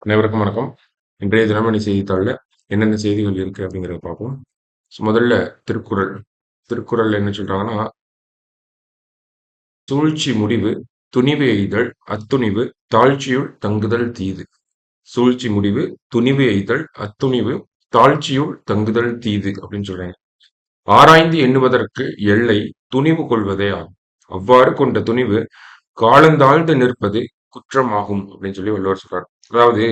அனைவருக்கும் வணக்கம். இன்றைய தினமணி செய்தித்தாள்ல என்னென்ன செய்திகள் இருக்கு அப்படிங்கிறத பார்ப்போம். முதல்ல திருக்குறள். திருக்குறள் என்ன சொல்றாங்கன்னா, "சூழ்ச்சி முடிவு துணிவு எய்தல் அத்துணிவு தாழ்ச்சியுள் தங்குதல் தீது." சூழ்ச்சி முடிவு துணிவு எய்தல் அத்துணிவு தாழ்ச்சியுள் தங்குதல் தீது அப்படின்னு சொல்றாங்க. ஆராய்ந்து எண்ணுவதற்கு எல்லை துணிவு கொள்வதே ஆகும். அவ்வாறு கொண்ட துணிவு காலந்தாழ்ந்து நிற்பது குற்றமாகும் அப்படின்னு சொல்லி வள்ளுவர் சொல்றார். அதாவது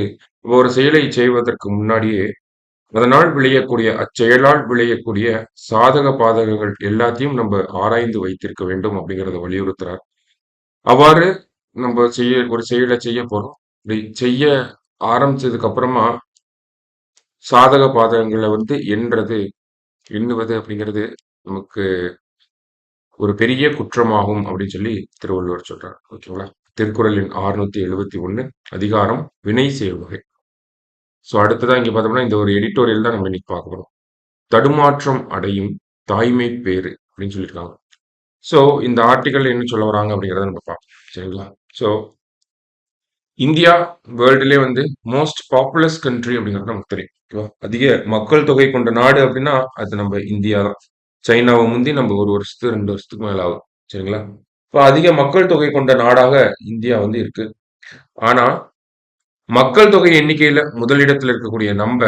ஒரு செயலை செய்வதற்கு முன்னாடியே அதனால் விளையக்கூடிய அச்செயலால் விளையக்கூடிய சாதக பாதகங்கள் எல்லாத்தையும் நம்ம ஆராய்ந்து வைத்திருக்க வேண்டும் அப்படிங்கிறத வலியுறுத்துறார். அவ்வாறு நம்ம ஒரு செயலை செய்ய போறோம். இப்படி செய்ய ஆரம்பிச்சதுக்கு அப்புறமா சாதக பாதகங்களை எண்ணுவது அப்படிங்கிறது நமக்கு ஒரு பெரிய குற்றமாகும் அப்படின்னு சொல்லி திருவள்ளுவர் சொல்றார். ஓகேங்களா? திருக்குறளின் 671 அதிகாரம் வினை செயல் வகை. ஸோ அடுத்ததா இங்க பார்த்தோம்னா இந்த ஒரு எடிட்டோரியல் தான் நம்ம இன்னைக்கு பார்க்க போறோம். தடுமாற்றம் அடையும் தாய்மை பேறு அப்படின்னு சொல்லியிருக்காங்க. ஸோ இந்த ஆர்டிக்கல் என்ன சொல்ல வராங்க அப்படிங்கிறத நம்ம பார்ப்போம். சரிங்களா? ஸோ இந்தியா வேர்ல்டுலே மோஸ்ட் பாப்புலஸ் கண்ட்ரி அப்படிங்கிறது நமக்கு தெரியும். ஓகேவா? அதிக மக்கள் தொகை கொண்ட நாடு அப்படின்னா அது நம்ம இந்தியா தான். சைனாவை முந்தி நம்ம ஒரு வருஷத்துக்கு 2 வருஷத்துக்கு மேல ஆகும். சரிங்களா? இப்போ அதிக மக்கள் தொகை கொண்ட நாடாக இந்தியா இருக்கு. ஆனா மக்கள் தொகை எண்ணிக்கையில முதலிடத்துல இருக்கக்கூடிய நம்ம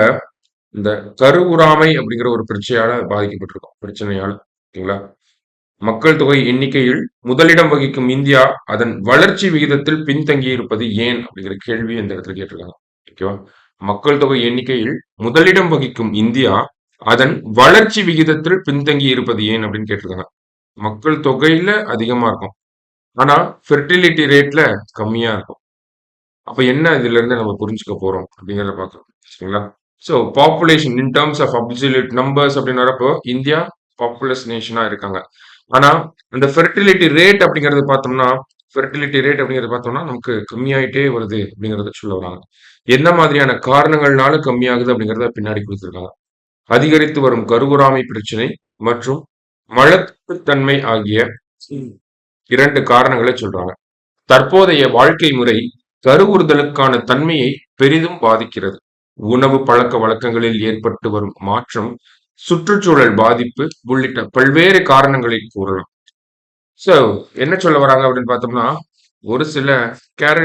இந்த கருவுறாமை அப்படிங்கிற ஒரு பிரச்சனையால. ஓகேங்களா? மக்கள் தொகை எண்ணிக்கையில் முதலிடம் வகிக்கும் இந்தியா அதன் வளர்ச்சி விகிதத்தில் பின்தங்கி இருப்பது ஏன் அப்படிங்கிற கேள்வி இந்த இடத்துல கேட்டிருக்காங்க. ஓகேவா? மக்கள் தொகை எண்ணிக்கையில் முதலிடம் வகிக்கும் இந்தியா அதன் வளர்ச்சி விகிதத்தில் பின்தங்கி இருப்பது ஏன் அப்படின்னு கேட்டிருக்காங்க. மக்கள் தொகையில அதிகமா இருக்கும். ஆனா ஃபெர்டிலிட்டி ரேட்ல கம்மியா இருக்கும். அப்ப என்ன இதுல இருந்து நம்ம புரிஞ்சுக்க போறோம் அப்படிங்கிறத பார்க்கலாம். சரிங்களா? So population in terms of absolute numbers அப்படின்னு வரப்போ இந்தியா பாப்புலஸ் நேஷனா இருக்காங்க. ஆனா அந்த ஃபெர்டிலிட்டி ரேட் அப்படிங்கிறது பார்த்தோம்னா நமக்கு கம்மியாயிட்டே வருது அப்படிங்கறத சொல்ல வராங்க. என்ன மாதிரியான காரணங்கள்னால கம்மியாகுது அப்படிங்கறத பின்னாடி கொடுத்திருக்காங்க. அதிகரித்து வரும் கருவுறாமை பிரச்சனை மற்றும் மலட்டுத்தன்மை ஆகிய 2 காரணங்களை சொல்றாங்க. தற்போதைய வாழ்க்கை முறை கருவுறுதலுக்கான தன்மையை பெரிதும் பாதிக்கிறது. உணவு பழக்க வழக்கங்களில் ஏற்பட்டு வரும் மாற்றம், சுற்றுச்சூழல் பாதிப்பு உள்ளிட்ட பல்வேறு காரணங்களை கூறலாம். சோ என்ன சொல்ல வராங்க அப்படின்னு பார்த்தோம்னா, ஒரு சில கேர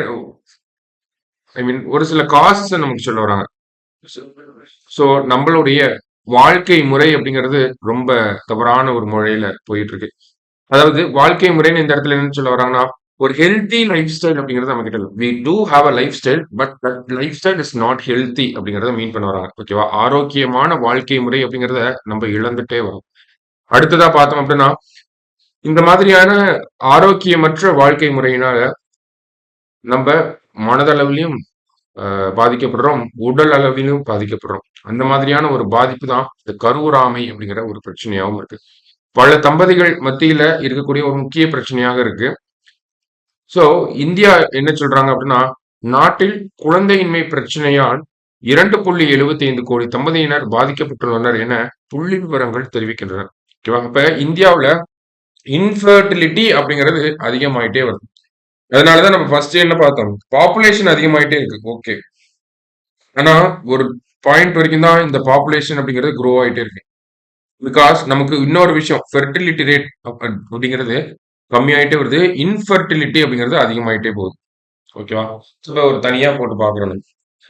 ஒரு சில காசஸ் நமக்கு சொல்ல வராங்க. சோ நம்மளுடைய வாழ்க்கை முறை அப்படிங்கிறது ரொம்ப தவறான ஒரு முறையில போயிட்டு இருக்கு. அதாவது வாழ்க்கை முறைன்னு இந்த இடத்துல என்ன சொல்ல வராங்கன்னா, ஒரு ஹெல்தி லைஃப் ஸ்டைல் அப்படிங்கிறது நம்ம கிட்ட இல்ல. We do have a lifestyle but that lifestyle is not healthy அப்படிங்கிறத மீன் பண்ண வராங்க. ஓகேவா? ஆரோக்கியமான வாழ்க்கை முறை அப்படிங்கிறத நம்ம இழந்துட்டே வரோம். அடுத்ததா பார்த்தோம் அப்படின்னா, இந்த மாதிரியான ஆரோக்கியமற்ற வாழ்க்கை முறையினால நம்ம மனதளவிலும் பாதிக்கப்படுறோம், உடல் அளவிலும் பாதிக்கப்படுறோம். அந்த மாதிரியான ஒரு பாதிப்பு தான் இந்த கருவுறாமை அப்படிங்கிற ஒரு பிரச்சனையாகவும் இருக்கு. பல தம்பதிகள் மத்தியில இருக்கக்கூடிய ஒரு முக்கிய பிரச்சனையாக இருக்கு. சோ இந்தியா என்ன சொல்றாங்க அப்படின்னா, நாட்டில் குழந்தையின்மை பிரச்சனையால் 2.75 கோடி தம்பதியினர் பாதிக்கப்பட்டுள்ளனர் என புள்ளி விவரங்கள் தெரிவிக்கின்றன. ஓகேவா? அப்ப இந்தியாவுல இன்ஃபர்டிலிட்டி அப்படிங்கிறது அதிகமாயிட்டே வருது. அதனாலதான் நம்ம ஃபர்ஸ்ட் என்ன பார்த்தோம், பாப்புலேஷன் அதிகமாயிட்டே இருக்கு. ஓகே. ஆனா ஒரு பாயிண்ட் வரைக்கும் தான் இந்த பாப்புலேஷன் அப்படிங்கிறது க்ரோ ஆயிட்டே இருக்கு. பிகாஸ் நமக்கு இன்னொரு விஷயம் ஃபெர்டிலிட்டி ரேட் அப்படிங்கிறது கம்மியாயிட்டே வருது. இன்ஃபர்டிலிட்டி அப்படிங்கிறது அதிகமாயிட்டே போகுது. ஓகேவா? ஸோ ஒரு தனியா போட்டு பார்க்குறோம்.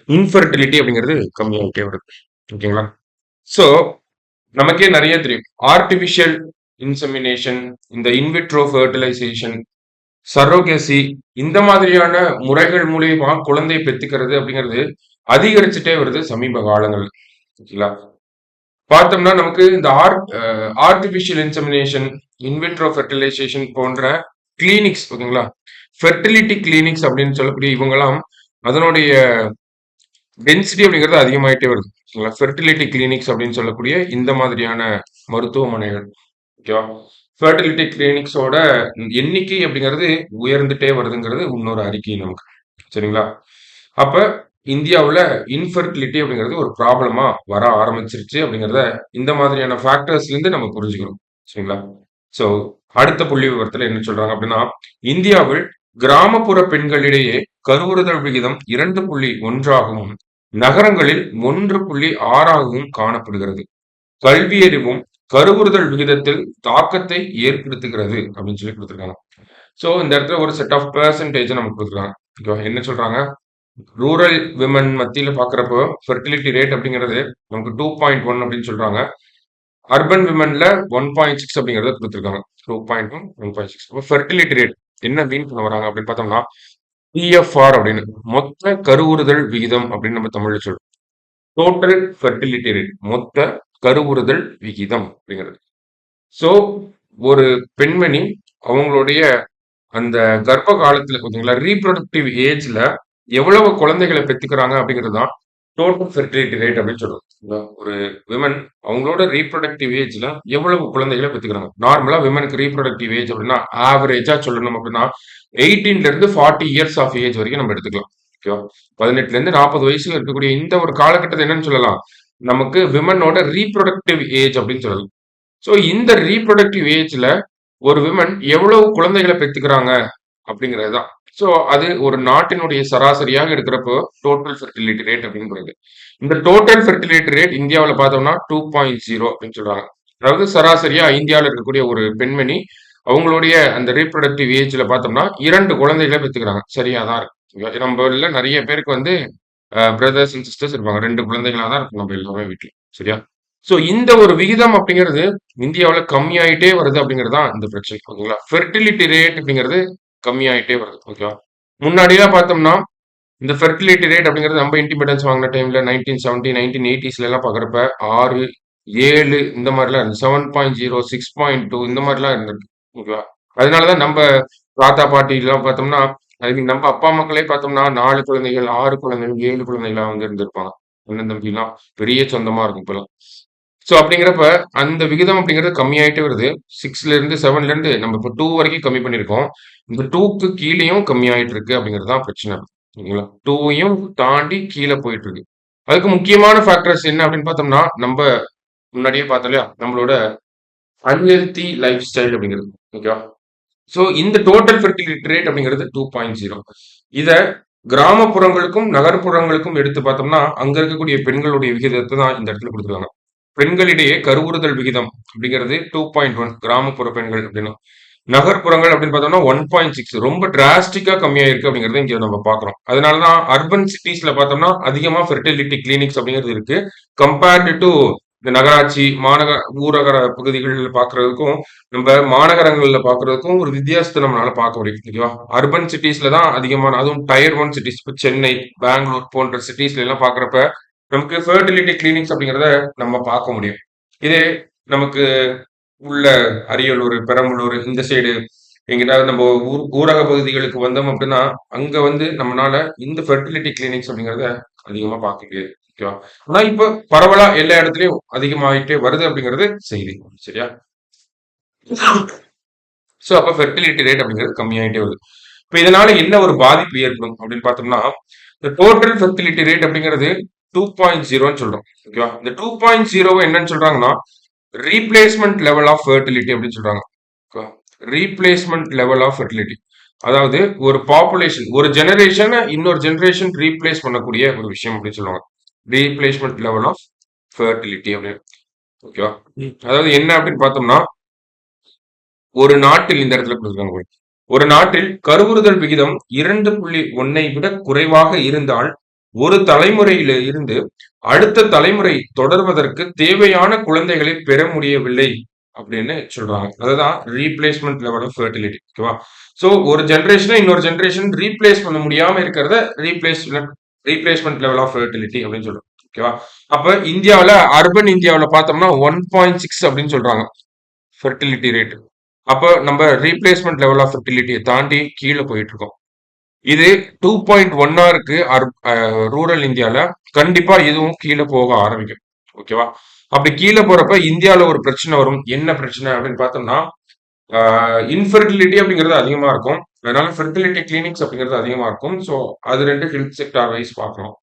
இன்ஃபர்டிலிட்டி அப்படிங்கிறது கம்மியாயிட்டே வருது. ஓகேங்களா? ஸோ நமக்கே நிறைய தெரியும். ஆர்டிபிஷியல் இன்செமினேஷன், இந்த இன்விட்ரோ ஃபெர்டிலைசேஷன், சரோகசி இந்த மாதிரியான முறைகள் மூலியமா குழந்தை பெத்துக்கிறது அப்படிங்கிறது அதிகரிச்சுட்டே வருது சமீப காலங்கள். ஓகேங்களா? பார்த்தோம்னா நமக்கு இந்த ஆர்டிபிஷியல் இன்செமினேஷன், இன்விட்ரோ ஃபெர்டிலைசேஷன் போன்ற கிளினிக்ஸ். ஓகேங்களா? ஃபெர்டிலிட்டி கிளினிக்ஸ் அப்படின்னு சொல்லக்கூடிய இவங்கெல்லாம் அதனுடைய டென்சிட்டி அப்படிங்கிறது அதிகமாயிட்டே வருது. ஓகேங்களா? ஃபெர்டிலிட்டி கிளினிக்ஸ் அப்படின்னு சொல்லக்கூடிய இந்த மாதிரியான மருத்துவமனைகள். ஓகேவா? ஃபெர்டிலிட்டி கிளினிக்ஸோட எண்ணிக்கை அப்படிங்கிறது உயர்ந்துட்டே வருதுங்கிறது இன்னொரு அறிக்கை நமக்கு. சரிங்களா? அப்ப இந்தியாவுல இன்ஃபெர்டிலிட்டி அப்படிங்கிறது ஒரு ப்ராப்ளமா வர ஆரம்பிச்சிருச்சு அப்படிங்கிறத இந்த மாதிரியான ஃபேக்டர்ஸ்ல இருந்து நம்ம புரிஞ்சுக்கிறோம். சரிங்களா? சோ அடுத்த புள்ளி விவரத்துல என்ன சொல்றாங்க அப்படின்னா, இந்தியாவில் கிராமப்புற பெண்களிடையே கருவுறுதல் விகிதம் 2.1ஆகவும், நகரங்களில் 1.6ஆகவும் காணப்படுகிறது. கல்வியறிவும் கருவுறுதல் விகிதத்தில் தாக்கத்தை ஏற்படுத்துகிறது அப்படின்னு சொல்லி கொடுத்துருக்காங்க. சோ இந்த இடத்துல ஒரு செட் ஆஃப் பெர்சன்டேஜ் நமக்கு கொடுத்துருக்காங்க. ஓகேவா? என்ன சொல்றாங்க? ரூரல் விமன் மத்தியில பாக்குறப்போ ஃபெர்டிலிட்டி ரேட் அப்படிங்கிறது நமக்கு 2.1 அப்படின்னு சொல்றாங்க. அர்பன் விமன்ல 1.6 அப்படிங்கறத கொடுத்துருக்காங்க. 2.1, 1.6. அப்போ ஃபெர்டிலிட்டி ரேட் என்ன மீன் பண்ண வராங்க அப்படின்னு பார்த்தோம்னா, டிஎஃப்ஆர் அப்படின்னு மொத்த கருவுறுதல் விகிதம் அப்படின்னு நம்ம தமிழ்ல சொல்றோம். டோட்டல் ஃபெர்டிலிட்டி ரேட் மொத்த கருவுறுதல் விகிதம் அப்படிங்கிறது. சோ ஒரு பெண்மணி அவங்களுடைய அந்த கர்ப்ப காலத்துல ஓகேங்களா, ரீப்ரொடக்டிவ் ஏஜ்ல எவ்வளவு குழந்தைகளை பெத்துக்கிறாங்க அப்படிங்கிறது தான் டோட்டல் ஃபெர்டிலிட்டி ரேட் அப்படின்னு சொல்றோம். ஒரு விமன் அவங்களோட ரீப்ரொடக்டிவ் ஏஜ்ல எவ்வளவு குழந்தைகளை பெத்துக்கிறாங்க. நார்மலா விமனுக்கு ரீப்ரொடக்டிவ் ஏஜ் அப்படின்னா ஆவரேஜா சொல்லணும் அப்படின்னா 18ல இருந்து 40 இயர்ஸ் ஆஃப் ஏஜ் வரைக்கும் நம்ம எடுத்துக்கலாம். ஓகேவா? 18ல இருந்து 40 வயசுல இருக்கக்கூடிய இந்த ஒரு காலகட்டத்தை என்னன்னு சொல்லலாம், நமக்கு விமனோட ரீப்ரொடக்டிவ் ஏஜ் அப்படின்னு சொல்லலாம். சோ இந்த ரீப்ரொடக்டிவ் ஏஜ்ல ஒரு விமன் எவ்வளவு குழந்தைகளை பெத்துக்கிறாங்க அப்படிங்கிறது தான். சோ அது ஒரு நாட்டினுடைய சராசரியாக எடுக்கிறப்போ டோட்டல் ஃபெர்டிலிட்டி ரேட் அப்படிங்கிறது. இந்த டோட்டல் ஃபெர்டிலிட்டி ரேட் இந்தியாவில் பார்த்தோம்னா 2.0 அப்படின்னு சொல்றாங்க. அதாவது சராசரியா இந்தியாவில் இருக்கக்கூடிய ஒரு பெண்மணி அவங்களுடைய அந்த ரீப்ரொடக்டிவ் ஏஜ்ல பார்த்தோம்னா 2 குழந்தைகளை பெத்துக்கிறாங்க. சரியா தான் இருக்கு. நம்ம நிறைய பேருக்கு வந்து பிரதர்ஸ் அண்ட் சிஸ்டர்ஸ் இருப்பாங்க. 2 குழந்தைகளா தான் இருக்கும் நம்ம எல்லாமே வீட்டுல. சரியா? சோ இந்த ஒரு விகிதம் அப்படிங்கிறது இந்தியாவுல கம்மியாயிட்டே வருது அப்படிங்கிறது தான் இந்த பிரச்சனை. ஓகேங்களா? ஃபெர்டிலிட்டி ரேட் அப்படிங்கிறது கம்மியாயிட்டே வருது. ஓகேவா? முன்னாடிலாம் பார்த்தோம்னா, இந்த ஃபெர்டிலிட்டி ரேட் அப்படிங்கிறது நம்ம இண்டிபெண்டன்ஸ் வாங்கின டைம்ல 1970, 1980ஸ்ல எல்லாம் பார்க்குறப்ப 6, 7 இந்த மாதிரிலாம் இருந்துச்சு. 7.0, 6.2 இந்த மாதிரிலாம் இருந்திருக்கு. ஓகேவா? அதனால தான் நம்ம தாத்தா, பாட்டிலாம் பார்த்தோம்னா, ஐ மீன் நம்ம அப்பா மக்களே பார்த்தோம்னா 4 குழந்தைகள், 6 குழந்தைகள், 7 குழந்தைகளா வந்து இருந்திருப்பாங்க. அண்ணன் தம்பிலாம் பெரிய சொந்தமா இருக்கும் இப்பலாம். சோ அப்படிங்கிறப்ப அந்த விகிதம் அப்படிங்கிறது கம்மியாயிட்டே வருது. 6ல இருந்து 7ல இருந்து நம்ம இப்போ 2 வரைக்கும் கம்மி பண்ணியிருக்கோம். இந்த 2க்கு கீழயும் கம்மியாயிட்டு இருக்கு அப்படிங்கிறது தான் பிரச்சனை. ஓகேங்களா? 2யும் தாண்டி கீழ போயிட்டு இருக்கு. அதுக்கு முக்கியமான ஃபேக்டர்ஸ் என்ன அப்படின்னு பார்த்தோம்னா, நம்ம முன்னாடியே பார்த்தோம் இல்லையா? நம்மளோட அன்ஹெல்தி லைஃப் ஸ்டைல் அப்படிங்கிறது. ஓகேவா? சோ இந்த டோட்டல் ஃபெர்டிலிட்டி ரேட் அப்படிங்கிறது 2.0. இத கிராமப்புறங்களுக்கும், நகர்ப்புறங்களுக்கும் எடுத்து பார்த்தோம்னா, அங்க இருக்கக்கூடிய பெண்களுடைய விகிதத்த தான் இந்த இடத்துல குடுத்துருக்காங்க. பெண்களிடையே கருவுறுதல் விகிதம் அப்படிங்கிறது 2.1 கிராமப்புற பெண்கள் அப்படின்னா. நகர்ப்புறங்கள் அப்படின்னு பார்த்தோம்னா 1.6 ரொம்ப டிராஸ்டிக்கா கம்மியாயிருக்கு அப்படிங்கிறத இங்க நம்ம பார்க்கிறோம். அதனால தான் அர்பன் சிட்டீஸ்ல பார்த்தோம்னா அதிகமா ஃபெர்டிலிட்டி கிளினிக்ஸ் அப்படிங்கிறது இருக்கு. கம்பேர்டு டு இந்த நகராட்சி, ஊரக பகுதிகள்ல பார்க்கிறதுக்கும், நம்ம மாநகரங்கள்ல பார்க்கிறதுக்கும் ஒரு வித்தியாசத்தை நம்மளால பார்க்க முடியும். ஓகேவா? அர்பன் சிட்டீஸ்ல தான் அதிகமான அதுவும் டயர் 1 சிட்டீஸ் இப்ப சென்னை, பெங்களூர் போன்ற சிட்டீஸ்ல எல்லாம் பார்க்கிறப்ப நமக்கு ஃபெர்டிலிட்டி கிளினிக்ஸ் அப்படிங்கிறத நம்ம பார்க்க முடியும். இதே நமக்கு உள்ள அரியலூர், பெரம்பலூர் இந்த சைடு எங்கிட்டாவது நம்ம ஊரக பகுதிகளுக்கு வந்தோம் அப்படின்னா, அங்க வந்து நம்மனால இந்த ஃபெர்டிலிட்டி கிளினிக்ஸ் அப்படிங்கிறத அதிகமா பார்க்க முடியாது. ஓகேவா? ஆனா இப்ப பரவலா எல்லா இடத்துலயும் அதிகமாயிட்டே வருது அப்படிங்கிறது செய்தி. சரியா? சோ அப்ப ஃபெர்டிலிட்டி ரேட் அப்படிங்கிறது கம்மியாயிட்டே வருது. இப்ப இதனால என்ன ஒரு பாதிப்பு ஏற்படும் அப்படின்னு பார்த்தோம்னா, இந்த டோட்டல் ஃபெர்டிலிட்டி ரேட் அப்படிங்கிறது 2.0ன்னு சொல்றோம். ஓகேவா? இந்த 2.0 என்னன்னு சொல்றாங்கன்னா, ரீப்ளேஸ்மெண்ட் லெவல் ஆஃப் ஃபெர்டிலிட்டி அப்படின்னு சொல்றாங்க. ஓகேவா? Replacement level of fertility. அதாவது ஒரு பாப்புலேஷன் ஒரு ஜெனரேஷனை இன்னொரு ஜெனரேஷன் ரீப்ளேஸ் பண்ணக்கூடிய ஒரு விஷயம் அப்படின்னு சொல்லுவாங்க. ரீப்ளேஸ்மெண்ட் லெவல் ஆஃப் ஃபெர்டிலிட்டி அப்படின்னு. ஓகேவா? அதாவது என்ன அப்படின்னு பார்த்தோம்னா, ஒரு நாட்டில் இந்த இடத்துல கொடுத்துருக்காங்க. ஒரு நாட்டில் கருவுறுதல் விகிதம் 2.1ஐ விட குறைவாக இருந்தால் ஒரு தலைமுறையில இருந்து அடுத்த தலைமுறை தொடர்வதற்கு தேவையான குழந்தைகளை பெற முடியவில்லை அப்படின்னு சொல்றாங்க. அதுதான் ரீப்ளேஸ்மெண்ட் லெவல் ஆஃப் ஃபெர்டிலிட்டி. ஓகேவா? சோ ஒரு ஜெனரேஷனை இன்னொரு ஜெனரேஷன் ரீப்ளேஸ் பண்ண முடியாம இருக்கிறத ரீப்ளேஸ்மெண்ட் லெவல் ஆஃப் ஃபெர்டிலிட்டி அப்படின்னு சொல்றோம். ஓகேவா? அப்ப இந்தியாவுல அர்பன் இந்தியாவுல பார்த்தோம்னா 1.6 அப்படின்னு சொல்றாங்க ஃபெர்டிலிட்டி ரேட். அப்ப நம்ம ரீப்ளேஸ்மெண்ட் லெவல் ஆஃப் ஃபெர்டிலிட்டியை தாண்டி கீழே போயிட்டு இருக்கோம். இது 2.1 இருக்கு ரூரல் இந்தியால. கண்டிப்பா இதுவும் கீழே போக ஆரம்பிக்கும். ஓகேவா? அப்படி கீழே போறப்ப இந்தியால ஒரு பிரச்சனை வரும். என்ன பிரச்சனை அப்படின்னு பார்த்தோம்னா, இன்ஃபெர்டிலிட்டி அப்படிங்கிறது அதிகமா இருக்கும். அதனால ஃபெர்டிலிட்டி கிளினிக்ஸ் அப்படிங்கிறது அதிகமா இருக்கும். ஸோ அது 2 ஹெல்த் செக்டார் வைஸ் பார்க்கணும்.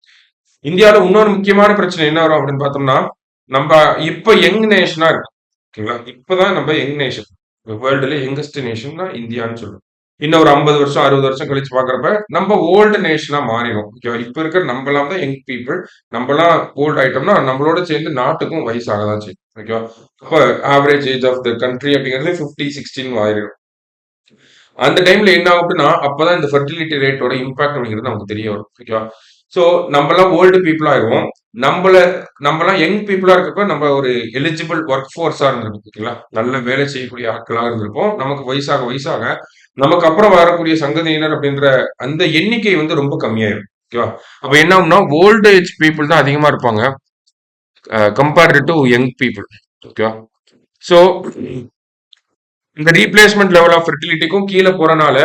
இந்தியாவில் இன்னொரு முக்கியமான பிரச்சனை என்ன வரும் அப்படின்னு பார்த்தோம்னா, நம்ம இப்ப யங் நேஷனா இருக்கு. ஓகேங்களா? இப்பதான் நம்ம யங் நேஷன். வேர்ல்டுல யங்கஸ்ட் நேஷன் தான் இந்தியான்னு சொல்றோம். இன்னும் ஒரு 50 வருஷம் 60 வருஷம் கழிச்சு பாக்குறப்ப நம்ம ஓல்டு நேஷனா மாறிடும். ஓகேவா? இப்ப இருக்கிற நம்மலாம் தான் யங் பீப்புள். நம்மலாம் ஓல்ட் ஆயிட்டோம்னா நம்மளோட சேர்ந்து நாட்டுக்கும் வயசாக தான் செய்யும். ஓகேவா? அப்ப average age of the country அப்படிங்கிறது 50, 16 ஆயிரும். அந்த டைம்ல என்ன ஆகும் அப்படின்னா அப்பதான் இந்த ஃபெர்டிலிட்டி ரேட்டோட இம்பாக்ட் அப்படிங்கிறது நமக்கு தெரிய வரும். ஓகேவா? ஸோ நம்மலாம் ஓல்டு பீப்புள் ஆயிடுவோம். நம்மள நம்மலாம் யங் பீப்புளா இருக்கப்ப நம்ம ஒரு எலிஜிபிள் ஒர்க் ஃபோர்ஸா இருந்திருப்போம். ஓகேங்களா? நல்ல வேலை செய்யக்கூடிய ஆட்களா இருந்திருப்போம். நமக்கு வயசாக வயசாக நமக்கு அப்புறம் வரக்கூடிய சங்கதியினர் அப்படின்ற அந்த எண்ணிக்கை வந்து ரொம்ப கம்மியாயிரும். ஓகேவா? அப்ப என்ன ஆகும்னா ஓல்ட் ஏஜ் பீப்புள் தான் அதிகமா இருப்பாங்க கம்பேர்டு டு யங் பீப்புள். ஓகேவா? ஸோ இந்த ரீப்ளேஸ்மெண்ட் லெவல் ஆஃப் ஃபெர்டிலிட்டிக்கும் கீழே போறனால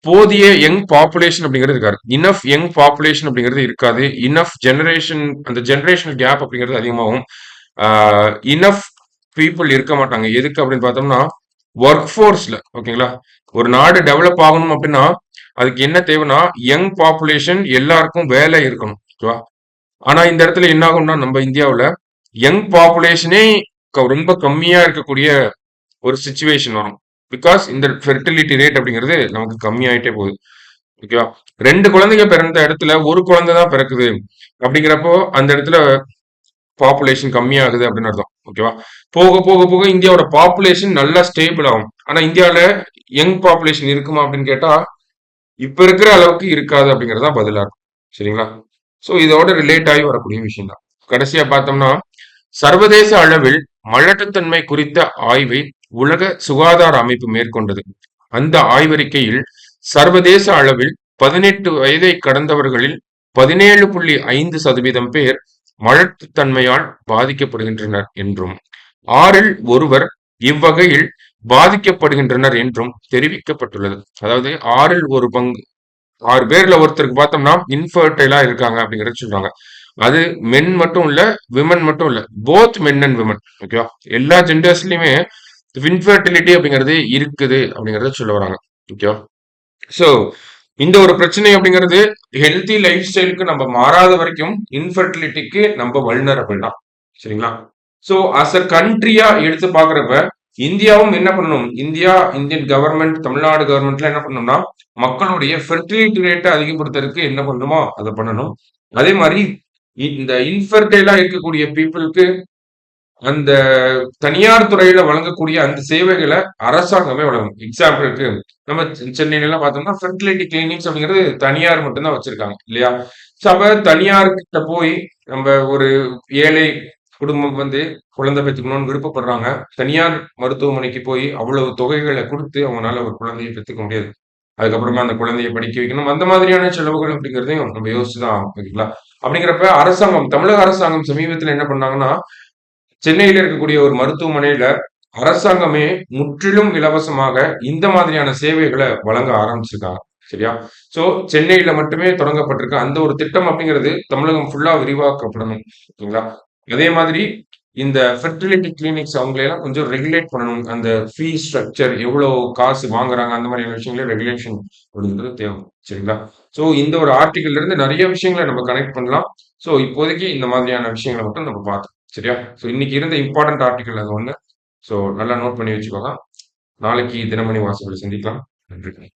போதிய யங் பாப்புலேஷன் அப்படிங்கிறது இருக்காது. இனஃப் யங் பாப்புலேஷன் அப்படிங்கிறது இருக்காது. இனஃப் ஜெனரேஷன் அந்த ஜெனரேஷனல் கேப் அப்படிங்கிறது அதிகமாகும். இனஃப் பீப்புள் இருக்க மாட்டாங்க. எதுக்கு அப்படின்னு பார்த்தோம்னா ஒர்க் ஃபோர்ஸ்ல ஓகேங்களா? ஒரு நாடு டெவலப் ஆகணும் அப்படின்னா அதுக்கு என்ன தேவைன்னா யங் பாப்புலேஷன் எல்லாருக்கும் வேலை இருக்கணும். ஓகேவா? ஆனா இந்த இடத்துல என்ன ஆகும்னா நம்ம இந்தியாவுல யங் பாப்புலேஷனே ரொம்ப கம்மியா இருக்கக்கூடிய ஒரு சிச்சுவேஷன் வரும். பிகாஸ் இந்த ஃபெர்டிலிட்டி ரேட் அப்படிங்கிறது நமக்கு கம்மியாயிட்டே போகுது. ஓகேவா? 2 குழந்தைங்க பிறந்த இடத்துல ஒரு குழந்தை தான் பிறக்குது. அப்படிங்கிறப்போ அந்த இடத்துல பாப்புலேஷன் கம்மியாகுது அப்படின்னு அர்த்தம். ஓகேவா? போக போக போக இந்தியாவோட பாப்புலேஷன் நல்லா ஸ்டேபிள் ஆகும். ஆனா இந்தியாவுல யங் பாப்புலேஷன் இருக்குமா அப்படின்னு கேட்டா இப்ப இருக்கிற அளவுக்கு இருக்காது அப்படிங்கிறது தான் பதிலா இருக்கும். சரிங்களா? ஸோ இதோட ரிலேட் ஆகி வரக்கூடிய விஷயம் தான். கடைசியா பார்த்தோம்னா சர்வதேச அளவில் மலட்டுத்தன்மை குறித்த ஆய்வை உலக சுகாதார அமைப்பு மேற்கொண்டது. அந்த ஆய்வறிக்கையில் சர்வதேச அளவில் 18 வயதை கடந்தவர்களில் 17.5% பேர் மலட்டுத்தன்மையால் பாதிக்கப்படுகின்றனர் என்றும் 6இல் ஒருவர் இவ்வகையில் பாதிக்கப்படுகின்றனர் என்றும் தெரிவிக்கப்பட்டுள்ளது. அதாவது 6இல் ஒரு பங்கு 6 பேர்ல ஒருத்தருக்கு பார்த்தோம்னா இன்ஃபர்டைலா இருக்காங்க அப்படிங்கறத சொல்றாங்க. அது மென் மட்டும் இல்ல விமன் மட்டும் இல்ல போத் மென் அண்ட் விமன். ஓகேவா? எல்லா ஜெண்டர்ஸ்லயுமே இன்ஃபர்டிலிட்டி அப்படிங்கிறது இருக்குது அப்படிங்கறத சொல்ல வராங்க. ஓகேவா? சோ இந்த ஒரு பிரச்சனை அப்படிங்கிறது ஹெல்தி லைஃப் ஸ்டைலுக்கு நம்ம மாறாத வரைக்கும் இன்ஃபர்டிலிட்டிக்கு நம்ம வல்னரபிள் தான். சரிங்களா? சோ அஸ் அ கண்ட்ரியா எடுத்து பாக்குறப்ப இந்தியாவும் என்ன பண்ணணும்? இந்தியன் கவர்மெண்ட் தமிழ்நாடு கவர்மெண்ட்ல என்ன பண்ணணும்னா மக்களுடைய ஃபெர்டிலிட்டி ரேட்டை அதிகப்படுத்துறதுக்கு என்ன பண்ணணுமோ அதை பண்ணணும். அதே மாதிரி இந்த இன்ஃபர்டைலா இருக்கக்கூடிய பீப்புளுக்கு அந்த தனியார் துறையில வழங்கக்கூடிய அந்த சேவைகளை அரசாங்கமே வழங்கும். எக்ஸாம்பிளுக்கு நம்ம சென்னையில எல்லாம் பார்த்தோம்னா ஃபெர்டிலிட்டி கிளினிக்ஸ் அப்படிங்கிறது தனியார் மட்டும்தான் வச்சிருக்காங்க இல்லையா? ஸோ அப்ப தனியார் கிட்ட போய் நம்ம ஒரு ஏழை குடும்பம் வந்து குழந்தை பெற்றுக்கணும்னு விருப்பப்படுறாங்க. தனியார் மருத்துவமனைக்கு போய் அவ்வளவு தொகைகளை கொடுத்து அவங்களால ஒரு குழந்தையை பெற்றுக்க முடியாது. அதுக்கப்புறமா அந்த குழந்தையை படிக்க வைக்கணும். அந்த மாதிரியான செலவுகள் அப்படிங்கிறதையும் நம்ம யோசிச்சுதான் ஆகணும். ஓகேங்களா? அப்படிங்கிறப்ப அரசாங்கம் தமிழக அரசாங்கம் சமீபத்துல என்ன பண்ணாங்கன்னா சென்னையில இருக்கக்கூடிய ஒரு மருத்துவமனையில அரசாங்கமே முற்றிலும் இலவசமாக இந்த மாதிரியான சேவைகளை வழங்க ஆரம்பிச்சிருக்காங்க. சரியா? சோ சென்னையில மட்டுமே தொடங்கப்பட்டிருக்க அந்த ஒரு திட்டம் அப்படிங்கிறது தமிழகம் ஃபுல்லா விரிவாக்கப்படணும். ஓகேங்களா? அதே மாதிரி இந்த ஃபெர்டிலிட்டி கிளினிக்ஸ் அவங்களெல்லாம் கொஞ்சம் ரெகுலேட் பண்ணணும். அந்த ஃபீஸ் ஸ்ட்ரக்சர் எவ்வளவு காசு வாங்குறாங்க அந்த மாதிரியான விஷயங்கள ரெகுலேஷன் அப்படிங்கிறது தேவை. சரிங்களா? சோ இந்த ஒரு ஆர்டிகல்ல இருந்து நிறைய விஷயங்களை நம்ம கனெக்ட் பண்ணலாம். சோ இப்போதைக்கு இந்த மாதிரியான விஷயங்களை மட்டும் நம்ம பார்த்தோம். சரியா? சோ இன்னைக்கு இருந்த இம்பார்ட்டன்ட் ஆர்டிகல் அது ஒண்ணு. சோ நல்லா நோட் பண்ணி வச்சுக்கோங்க. நாளைக்கு தினமணி வாசகங்களை சந்திக்கலாம். நன்றி.